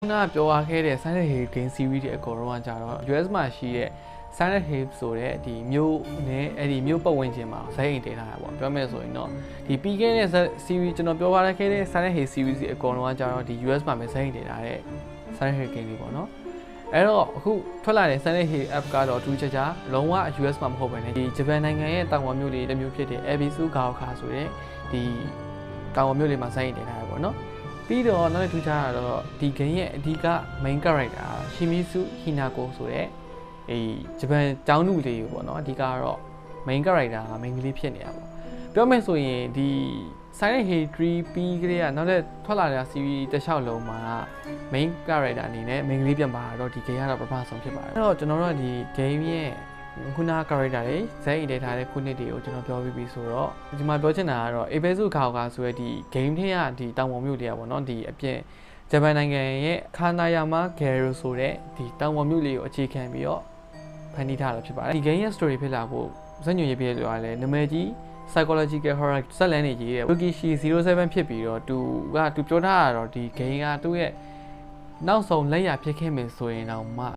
那表达开的三类跟 CV 的各种家咯 ，US 嘛是的三类做的啲苗呢，啲苗不稳健嘛，使用地下喎，表面所以喏，啲 B 嘅呢 CV 就喏表達開的三類 CV 的各種家咯，啲 US 嘛咪使用地下的三類經歷喎喏。အဲ့တော့အခုထွက်လာတဲ့ Sunday Hey app ကတော့တူချက်ချာလုံးဝ US မှာမဟုတ်ဘဲねဒီဂျပန်နိုင်ငံရဲ့တောင်ပေါ်မြို့လေးတစ်မျိုးဖြစ်တဲ့ Ebisu Gaoka ဆိုတဲ့ဒီတောင်ပေါ်မြို့လေးမှာစိုင်းတင်ထားတာပေါ့နော်ပြီးတော့နောက်တစ်ထူးခြားတာတော့ဒီ game ရဲ့အဓိက main character Shimizu Hinako ဆိုတဲ့ဂျပန်ကျောင်းသူလေးပေါ့နော်အဓိကကတော့ main character က main ကလေးဖြစ်နေတာပေါ့ပြောမယ်ဆိုရင်ဒီ Silent Hill 3 ပြီးကလေးကနောက်တဲ့ထွက်လာတဲ့ series တစ်လျှောက်လုံးမှာ main character အနေနဲ့ main ကလေးပြန်ပါတော့ဒီ game ကတော့ပထမဆုံးဖြစ်ပါတယ်အဲ့တော့ကျွန်တော်တို့ဒီ game ရဲ့ခုန character တွေဇက်အိတ်ထဲထားတဲ့ခုနှစ်တွေကိုကျွန်တော်ပြောပြီးပြီဆိုတော့ဒီမှာပြောချင်တာကတော့ Ebisu Gaoka ဆိုတဲ့ဒီ game ထဲကဒီတောင်ပေါ်မြို့တွေကပေါ့နော်ဒီအပြင်ဂျပန်နိုင်ငံရဲ့ခါနာယာမာဂယ်ရိုဆိုတဲ့ဒီတောင်ပေါ်မြို့လေးကိုအခြေခံပြီးတော့ဖန်တီးထားတာဖြစ်ပါတယ်ဒီ game ရဲ့ story ဖြစ်လာဖို့ဇက်ညွှန်ရေးပြည့်လို့ရတယ်နာမည်ကြီး psychological horror ဇက်လန်းနေကြီးတဲ့ Yukishi 07ဖြစ်ပြီးတော့သူပြောထားတာတော့ဒီ game ကသူ့ရဲ့နောက်ဆုံးလက်ရဖြစ်ခဲ့မယ်ဆိုရင်တော့မှ